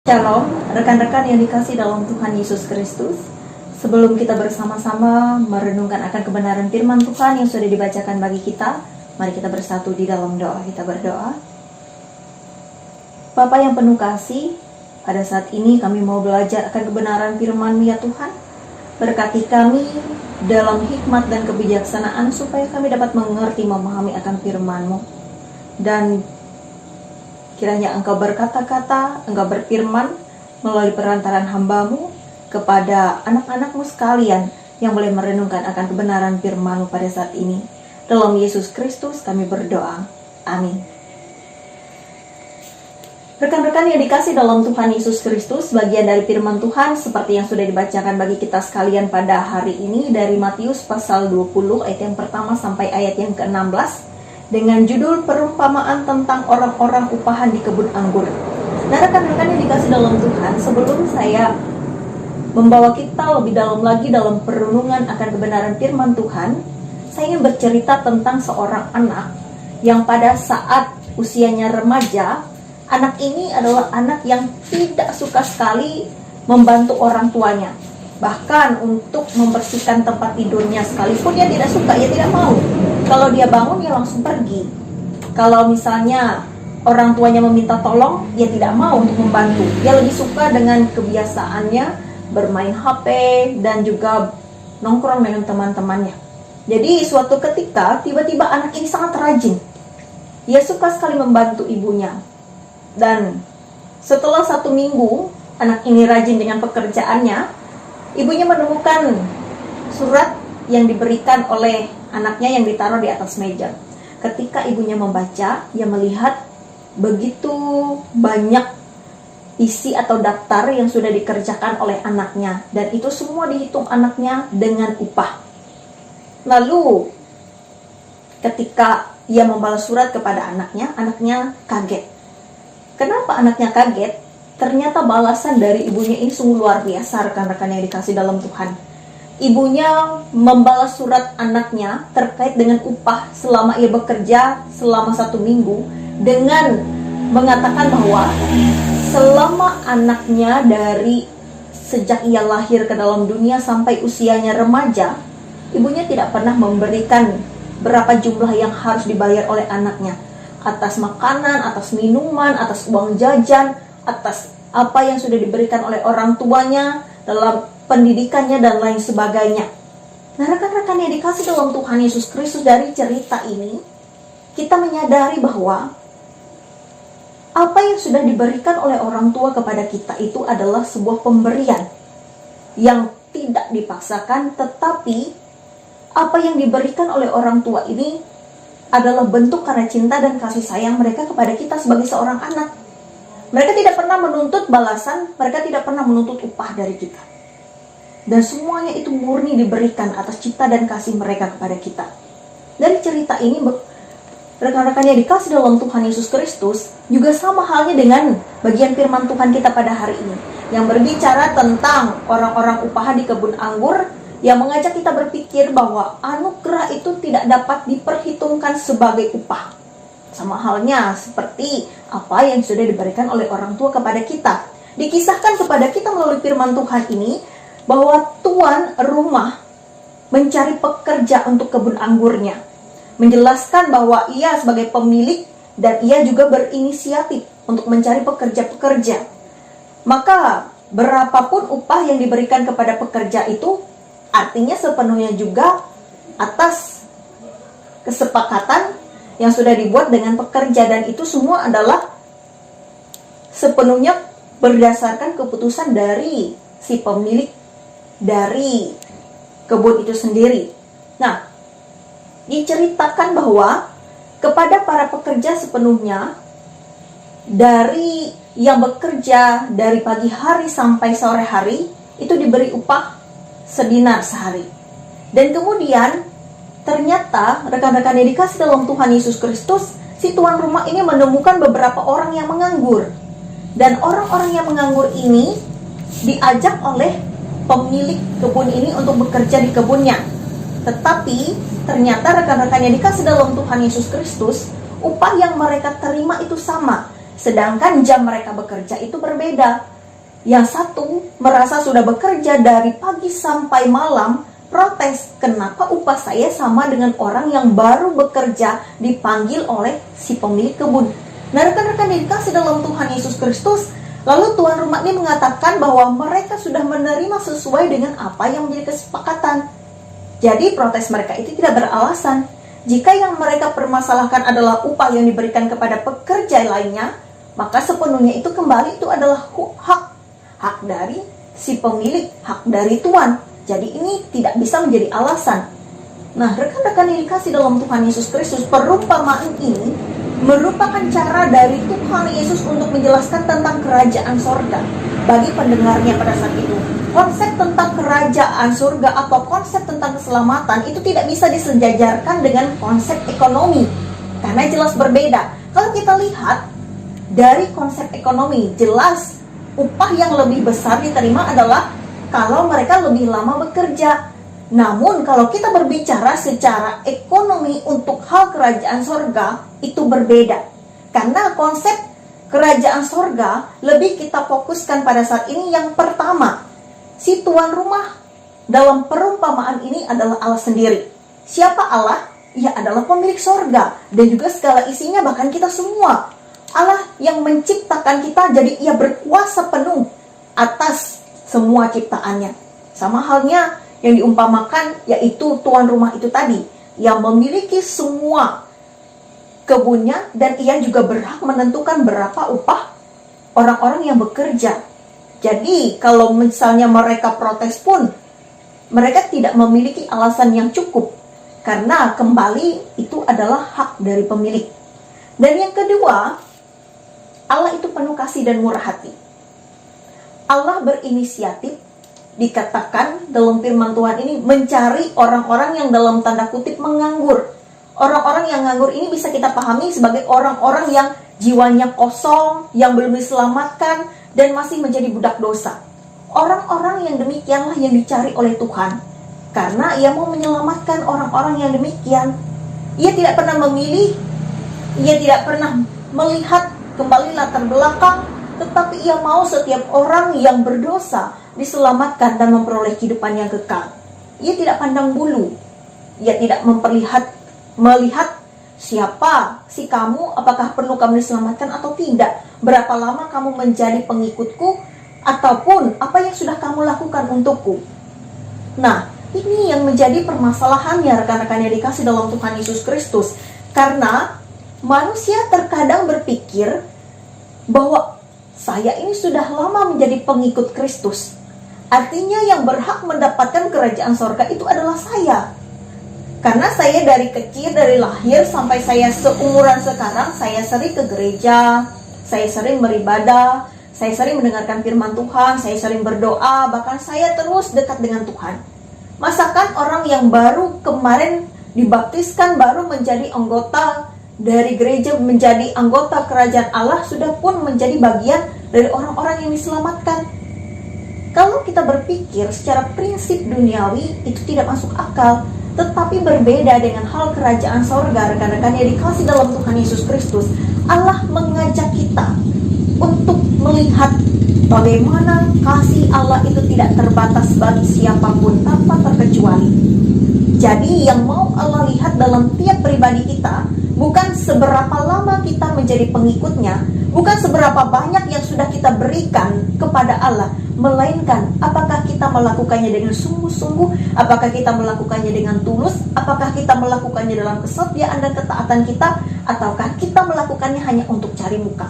Shalom, rekan-rekan yang dikasih dalam Tuhan Yesus Kristus. Sebelum kita bersama-sama merenungkan akan kebenaran firman Tuhan yang sudah dibacakan bagi kita, mari kita bersatu di dalam doa. Kita berdoa. Bapa yang penuh kasih, pada saat ini kami mau belajar akan kebenaran firman-Mu ya Tuhan. Berkati kami dalam hikmat dan kebijaksanaan supaya kami dapat mengerti, memahami akan firman-Mu. Dan kiranya Engkau berkata-kata, Engkau berfirman melalui perantaran hamba-Mu kepada anak-anak-Mu sekalian yang boleh merenungkan akan kebenaran firman-Mu pada saat ini. Dalam Yesus Kristus kami berdoa. Amin. Rekan-rekan yang dikasih dalam Tuhan Yesus Kristus, bagian dari firman Tuhan seperti yang sudah dibacakan bagi kita sekalian pada hari ini dari Matius pasal 20 ayat yang pertama sampai ayat yang ke-16. Dengan judul perumpamaan tentang orang-orang upahan di kebun anggur. Nah, rekan-rekan yang dikasih dalam Tuhan, sebelum saya membawa kita lebih dalam lagi dalam perenungan akan kebenaran firman Tuhan, saya ingin bercerita tentang seorang anak yang pada saat usianya remaja, anak ini adalah anak yang tidak suka sekali membantu orang tuanya. Bahkan untuk membersihkan tempat tidurnya sekalipun dia tidak suka, dia tidak mau. Kalau dia bangun, dia langsung pergi. Kalau misalnya orang tuanya meminta tolong, dia tidak mau untuk membantu. Dia lebih suka dengan kebiasaannya bermain HP dan juga nongkrong dengan teman-temannya. Jadi suatu ketika, tiba-tiba anak ini sangat rajin. Dia suka sekali membantu ibunya. Dan setelah 1 minggu, anak ini rajin dengan pekerjaannya, ibunya menemukan surat yang diberikan oleh anaknya yang ditaruh di atas meja. Ketika ibunya membaca, ia melihat begitu banyak isi atau daftar yang sudah dikerjakan oleh anaknya. Dan itu semua dihitung anaknya dengan upah. Lalu, ketika ia membalas surat kepada anaknya kaget. Kenapa anaknya kaget? Ternyata balasan dari ibunya ini sungguh luar biasa, rekan-rekan yang dikasih dalam Tuhan. Ibunya membalas surat anaknya terkait dengan upah selama ia bekerja selama 1 minggu dengan mengatakan bahwa selama anaknya dari sejak ia lahir ke dalam dunia sampai usianya remaja, ibunya tidak pernah memberikan berapa jumlah yang harus dibayar oleh anaknya. Atas makanan, atas minuman, atas uang jajan, atas apa yang sudah diberikan oleh orang tuanya dalam pendidikannya dan lain sebagainya. Nah, rekan-rekan yang dikasih dalam Tuhan Yesus Kristus, dari cerita ini kita menyadari bahwa apa yang sudah diberikan oleh orang tua kepada kita itu adalah sebuah pemberian yang tidak dipaksakan, tetapi apa yang diberikan oleh orang tua ini adalah bentuk karena cinta dan kasih sayang mereka kepada kita sebagai seorang anak. Mereka tidak pernah menuntut balasan, mereka tidak pernah menuntut upah dari kita. Dan semuanya itu murni diberikan atas cinta dan kasih mereka kepada kita. Dari cerita ini, rekan-rekan yang dikasih dalam Tuhan Yesus Kristus, juga sama halnya dengan bagian firman Tuhan kita pada hari ini, yang berbicara tentang orang-orang upahan di kebun anggur, yang mengajak kita berpikir bahwa anugerah itu tidak dapat diperhitungkan sebagai upah. Sama halnya seperti apa yang sudah diberikan oleh orang tua kepada kita. Dikisahkan kepada kita melalui firman Tuhan ini, bahwa tuan rumah mencari pekerja untuk kebun anggurnya. Menjelaskan bahwa ia sebagai pemilik dan ia juga berinisiatif untuk mencari pekerja-pekerja. Maka berapapun upah yang diberikan kepada pekerja itu artinya sepenuhnya juga atas kesepakatan yang sudah dibuat dengan pekerja, dan itu semua adalah sepenuhnya berdasarkan keputusan dari si pemilik dari kebun itu sendiri. Nah, diceritakan bahwa kepada para pekerja sepenuhnya, dari yang bekerja dari pagi hari sampai sore hari, itu diberi upah sedinar sehari. Dan kemudian ternyata rekan-rekan yang dikasih dalam Tuhan Yesus Kristus, si tuan rumah ini menemukan beberapa orang yang menganggur. Dan orang-orang yang menganggur ini diajak oleh pemilik kebun ini untuk bekerja di kebunnya. Tetapi ternyata rekan-rekan yang dikasih dalam Tuhan Yesus Kristus, upah yang mereka terima itu sama, sedangkan jam mereka bekerja itu berbeda. Yang satu merasa sudah bekerja dari pagi sampai malam, protes, kenapa upah saya sama dengan orang yang baru bekerja dipanggil oleh si pemilik kebun. Nah, rekan-rekan yang dikasih dalam Tuhan Yesus Kristus, lalu tuan rumah ini mengatakan bahwa mereka sudah menerima sesuai dengan apa yang menjadi kesepakatan. Jadi protes mereka itu tidak beralasan. Jika yang mereka permasalahkan adalah upah yang diberikan kepada pekerja lainnya, maka sepenuhnya itu kembali itu adalah hak dari si pemilik, hak dari tuan. Jadi ini tidak bisa menjadi alasan. Nah, rekan-rekan yang dikasih dalam Tuhan Yesus Kristus, perumpamaan ini merupakan cara dari Tuhan Yesus untuk menjelaskan tentang kerajaan sorga bagi pendengarnya pada saat itu. Konsep tentang kerajaan surga atau konsep tentang keselamatan itu tidak bisa disejajarkan dengan konsep ekonomi, karena jelas berbeda. Kalau kita lihat dari konsep ekonomi, jelas upah yang lebih besar diterima adalah kalau mereka lebih lama bekerja. Namun kalau kita berbicara secara ekonomi untuk hal kerajaan sorga, itu berbeda. Karena konsep kerajaan sorga lebih kita fokuskan pada saat ini yang pertama, si tuan rumah dalam perumpamaan ini adalah Allah sendiri. Siapa Allah? Ia adalah pemilik sorga dan juga segala isinya, bahkan kita semua. Allah yang menciptakan kita, jadi ia berkuasa penuh atas semua ciptaannya. Sama halnya yang diumpamakan, yaitu tuan rumah itu tadi, yang memiliki semua kebunnya, dan ia juga berhak menentukan berapa upah orang-orang yang bekerja. Jadi kalau misalnya mereka protes pun, mereka tidak memiliki alasan yang cukup, karena kembali itu adalah hak dari pemilik. Dan yang kedua, Allah itu penuh kasih dan murah hati. Allah berinisiatif, dikatakan dalam firman Tuhan ini, mencari orang-orang yang dalam tanda kutip menganggur. Orang-orang yang nganggur ini bisa kita pahami sebagai orang-orang yang jiwanya kosong, yang belum diselamatkan, dan masih menjadi budak dosa. Orang-orang yang demikianlah yang dicari oleh Tuhan, karena ia mau menyelamatkan orang-orang yang demikian. Ia tidak pernah memilih, ia tidak pernah melihat kembali latar belakang, tetapi ia mau setiap orang yang berdosa diselamatkan dan memperoleh kehidupan yang kekal. Ia tidak pandang bulu, ia tidak melihat siapa si kamu, apakah perlu kamu diselamatkan atau tidak, berapa lama kamu menjadi pengikutku, ataupun apa yang sudah kamu lakukan untukku. Nah, ini yang menjadi permasalahannya rekan-rekan yang dikasih dalam Tuhan Yesus Kristus. Karena manusia terkadang berpikir bahwa saya ini sudah lama menjadi pengikut Kristus, artinya yang berhak mendapatkan kerajaan sorga itu adalah saya. Karena saya dari kecil, dari lahir sampai saya seumuran sekarang, saya sering ke gereja, saya sering beribadah, saya sering mendengarkan firman Tuhan, saya sering berdoa, bahkan saya terus dekat dengan Tuhan. Masakan orang yang baru kemarin dibaptiskan, baru menjadi anggota dari gereja, menjadi anggota kerajaan Allah, sudah pun menjadi bagian dari orang-orang yang diselamatkan. Kalau kita berpikir secara prinsip duniawi, itu tidak masuk akal. Tetapi berbeda dengan hal kerajaan sorga, rekan-rekan yang dikasih dalam Tuhan Yesus Kristus. Allah mengajak kita untuk melihat bagaimana kasih Allah itu tidak terbatas bagi siapapun tanpa terkecuali. Jadi yang mau Allah lihat dalam tiap pribadi kita, bukan seberapa lama kita menjadi pengikutnya, bukan seberapa banyak yang sudah kita berikan kepada Allah, melainkan apakah kita melakukannya dengan sungguh-sungguh, apakah kita melakukannya dengan tulus, apakah kita melakukannya dalam kesetiaan dan ketaatan kita, ataukah kita melakukannya hanya untuk cari muka.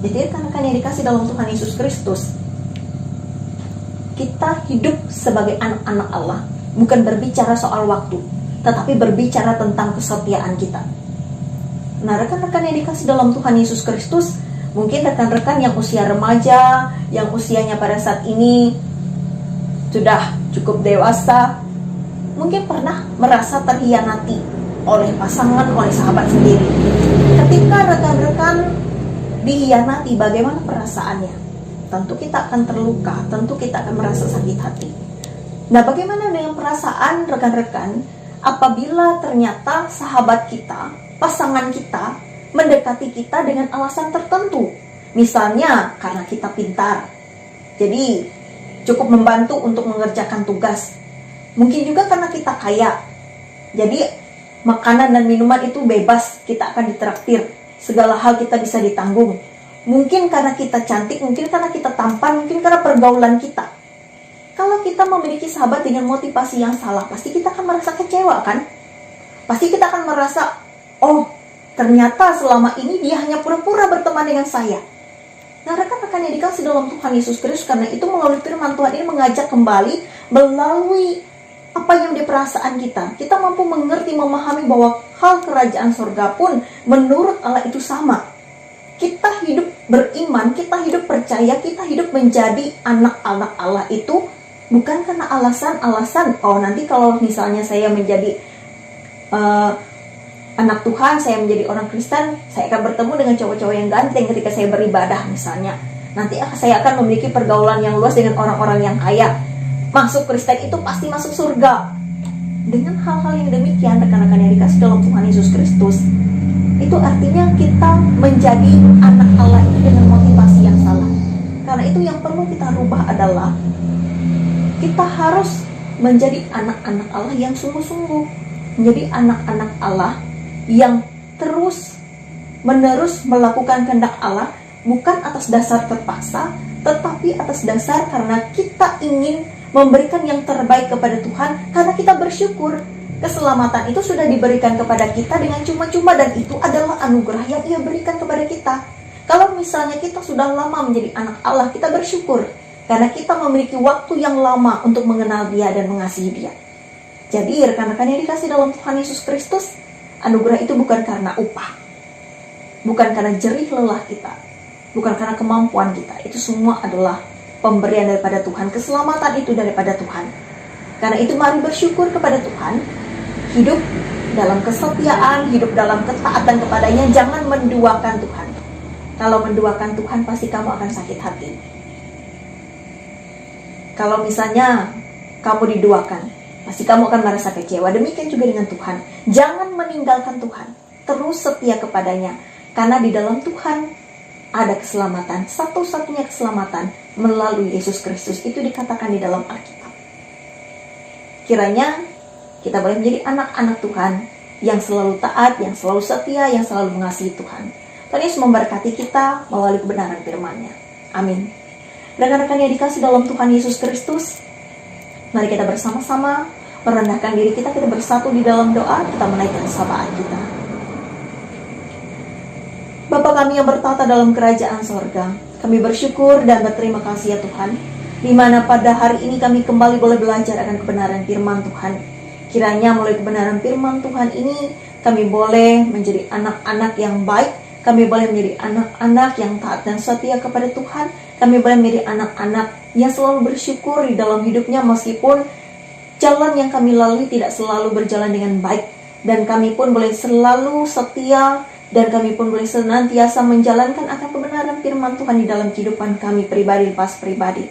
Jadi rekan-rekan yang dikasih dalam Tuhan Yesus Kristus, kita hidup sebagai anak-anak Allah, bukan berbicara soal waktu, tetapi berbicara tentang kesetiaan kita. Nah, rekan-rekan yang dikasih dalam Tuhan Yesus Kristus, mungkin rekan-rekan yang usia remaja, yang usianya pada saat ini sudah cukup dewasa, mungkin pernah merasa terhianati oleh pasangan, oleh sahabat sendiri. Ketika rekan-rekan dihianati, bagaimana perasaannya? Tentu kita akan terluka, tentu kita akan merasa sakit hati. Nah, bagaimana dengan perasaan rekan-rekan apabila ternyata sahabat kita, pasangan kita, mendekati kita dengan alasan tertentu? Misalnya karena kita pintar, jadi cukup membantu untuk mengerjakan tugas. Mungkin juga karena kita kaya, jadi makanan dan minuman itu bebas, kita akan ditraktir. Segala hal kita bisa ditanggung. Mungkin karena kita cantik, mungkin karena kita tampan, mungkin karena pergaulan kita. Kalau kita memiliki sahabat dengan motivasi yang salah, pasti kita akan merasa kecewa kan? Pasti kita akan merasa, oh ternyata selama ini dia hanya pura-pura berteman dengan saya. Nah, rekan-rekan yang dikasih dalam Tuhan Yesus Kristus, karena itu melalui firman Tuhan ini mengajak kembali melalui apa yang di perasaan kita. Kita mampu mengerti, memahami bahwa hal kerajaan sorga pun menurut Allah itu sama. Kita hidup beriman, kita hidup percaya, kita hidup menjadi anak-anak Allah itu bukan karena alasan-alasan, oh nanti kalau misalnya saya menjadi anak Tuhan, saya menjadi orang Kristen, saya akan bertemu dengan cowok-cowok yang ganteng ketika saya beribadah misalnya. Nanti saya akan memiliki pergaulan yang luas dengan orang-orang yang kaya. Masuk Kristen itu pasti masuk surga. Dengan hal-hal yang demikian, rekan-rekan yang dikasih dalam Tuhan Yesus Kristus, itu artinya kita menjadi anak Allah itu dengan motivasi yang salah. Karena itu yang perlu kita rubah adalah kita harus menjadi anak-anak Allah yang sungguh-sungguh, menjadi anak-anak Allah yang terus menerus melakukan kehendak Allah, bukan atas dasar terpaksa, tetapi atas dasar karena kita ingin memberikan yang terbaik kepada Tuhan, karena kita bersyukur keselamatan itu sudah diberikan kepada kita dengan cuma-cuma, dan itu adalah anugerah yang Ia berikan kepada kita. Kalau misalnya kita sudah lama menjadi anak Allah, kita bersyukur karena kita memiliki waktu yang lama untuk mengenal Dia dan mengasihi Dia. Jadi rekan-rekan yang dikasih dalam Tuhan Yesus Kristus, anugerah itu bukan karena upah, bukan karena jerih lelah kita, bukan karena kemampuan kita. Itu semua adalah pemberian daripada Tuhan. Keselamatan itu daripada Tuhan. Karena itu mari bersyukur kepada Tuhan, hidup dalam kesetiaan, hidup dalam ketaatan kepadanya. Jangan menduakan Tuhan. Kalau menduakan Tuhan, pasti kamu akan sakit hati. Kalau misalnya kamu diduakan, pasti kamu akan merasa kecewa. Demikian juga dengan Tuhan. Jangan meninggalkan Tuhan. Terus setia kepadanya. Karena di dalam Tuhan ada keselamatan. Satu-satunya keselamatan melalui Yesus Kristus. Itu dikatakan di dalam Alkitab. Kiranya kita boleh menjadi anak-anak Tuhan yang selalu taat, yang selalu setia, yang selalu mengasihi Tuhan. Tuhan Yesus memberkati kita melalui kebenaran firman-Nya. Amin. Rekan-rekan yang dikasih dalam Tuhan Yesus Kristus, mari kita bersama-sama merendahkan diri kita bersatu di dalam doa, kita menaikkan sapaan kita. Bapa kami yang bertata dalam kerajaan sorga, kami bersyukur dan berterima kasih ya Tuhan, di mana pada hari ini kami kembali boleh belajar akan kebenaran firman Tuhan. Kiranya melalui kebenaran firman Tuhan ini, kami boleh menjadi anak-anak yang baik, kami boleh menjadi anak-anak yang taat dan setia kepada Tuhan, kami boleh menjadi anak-anak yang selalu bersyukur di dalam hidupnya meskipun jalan yang kami lalui tidak selalu berjalan dengan baik. Dan kami pun boleh selalu setia dan kami pun boleh senantiasa menjalankan akan kebenaran firman Tuhan di dalam kehidupan kami pribadi lepas pribadi.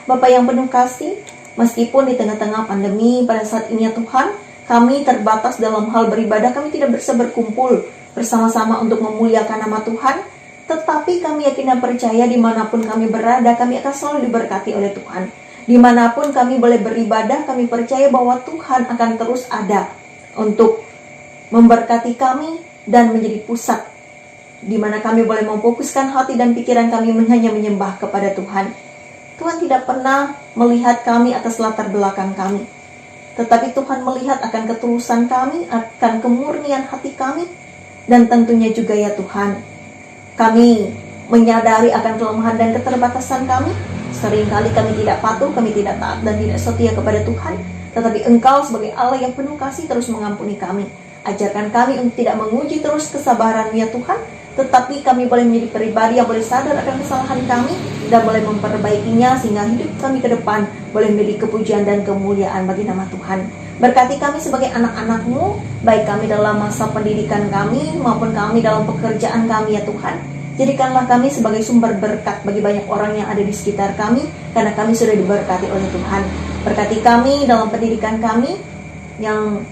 Bapa yang penuh kasih, meskipun di tengah-tengah pandemi pada saat ini ya Tuhan, kami terbatas dalam hal beribadah, kami tidak bisa berkumpul bersama-sama untuk memuliakan nama Tuhan. Tetapi kami yakin dan percaya dimanapun kami berada, kami akan selalu diberkati oleh Tuhan. Dimanapun kami boleh beribadah, kami percaya bahwa Tuhan akan terus ada untuk memberkati kami dan menjadi pusat di mana kami boleh memfokuskan hati dan pikiran kami hanya menyembah kepada Tuhan. Tuhan tidak pernah melihat kami atas latar belakang kami, tetapi Tuhan melihat akan ketulusan kami, akan kemurnian hati kami, dan tentunya juga ya Tuhan, kami menyadari akan kelemahan dan keterbatasan kami. Seringkali kami tidak patuh, kami tidak taat dan tidak setia kepada Tuhan. Tetapi Engkau sebagai Allah yang penuh kasih terus mengampuni kami. Ajarkan kami untuk tidak menguji terus kesabaran ya Tuhan, tetapi kami boleh menjadi pribadi yang boleh sadar akan kesalahan kami dan boleh memperbaikinya sehingga hidup kami ke depan boleh menjadi kepujian dan kemuliaan bagi nama Tuhan. Berkati kami sebagai anak-anak-Mu, baik kami dalam masa pendidikan kami maupun kami dalam pekerjaan kami ya Tuhan. Jadikanlah kami sebagai sumber berkat bagi banyak orang yang ada di sekitar kami, karena kami sudah diberkati oleh Tuhan. Berkati kami dalam pendidikan kami yang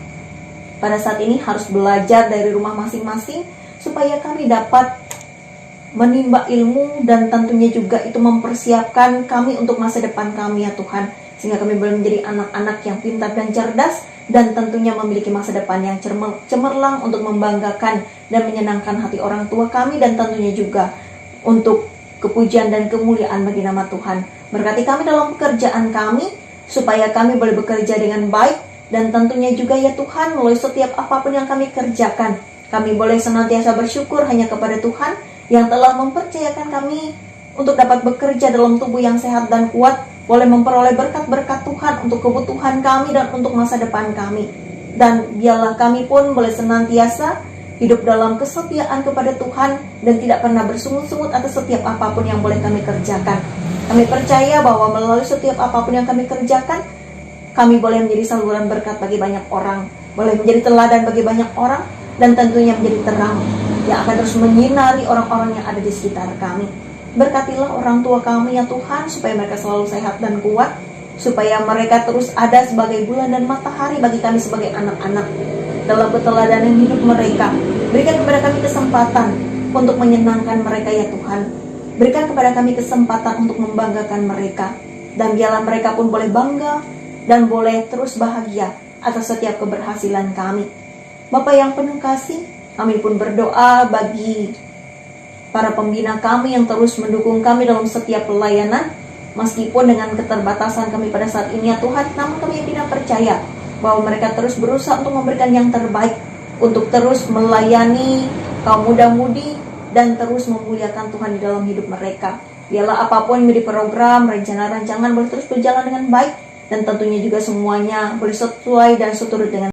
pada saat ini harus belajar dari rumah masing-masing, supaya kami dapat menimba ilmu, dan tentunya juga itu mempersiapkan kami untuk masa depan kami ya Tuhan, sehingga kami boleh menjadi anak-anak yang pintar dan cerdas, dan tentunya memiliki masa depan yang cemerlang untuk membanggakan dan menyenangkan hati orang tua kami, dan tentunya juga untuk kepujian dan kemuliaan bagi nama Tuhan. Berkati kami dalam pekerjaan kami, supaya kami boleh bekerja dengan baik, dan tentunya juga ya Tuhan, melalui setiap apapun yang kami kerjakan, kami boleh senantiasa bersyukur hanya kepada Tuhan yang telah mempercayakan kami untuk dapat bekerja dalam tubuh yang sehat dan kuat, boleh memperoleh berkat-berkat Tuhan untuk kebutuhan kami dan untuk masa depan kami. Dan biarlah kami pun boleh senantiasa hidup dalam kesetiaan kepada Tuhan dan tidak pernah bersungut-sungut atas setiap apapun yang boleh kami kerjakan. Kami percaya bahwa melalui setiap apapun yang kami kerjakan, kami boleh menjadi saluran berkat bagi banyak orang, boleh menjadi teladan bagi banyak orang, dan tentunya menjadi terang yang akan terus menyinari orang-orang yang ada di sekitar kami. Berkatilah orang tua kami ya Tuhan, supaya mereka selalu sehat dan kuat, supaya mereka terus ada sebagai bulan dan matahari bagi kami sebagai anak-anak dalam keteladanan hidup mereka. Berikan kepada kami kesempatan untuk menyenangkan mereka ya Tuhan. Berikan kepada kami kesempatan untuk membanggakan mereka, dan biarlah mereka pun boleh bangga dan boleh terus bahagia atas setiap keberhasilan kami. Bapa yang penuh kasih, kami pun berdoa bagi para pembina kami yang terus mendukung kami dalam setiap pelayanan, meskipun dengan keterbatasan kami pada saat ini ya Tuhan, namun kami tidak percaya bahwa mereka terus berusaha untuk memberikan yang terbaik, untuk terus melayani kaum muda-mudi dan terus memuliakan Tuhan di dalam hidup mereka. Biarlah apapun yang menjadi program, rencana-rancangan boleh terus berjalan dengan baik, dan tentunya juga semuanya boleh sesuai dan seturut dengan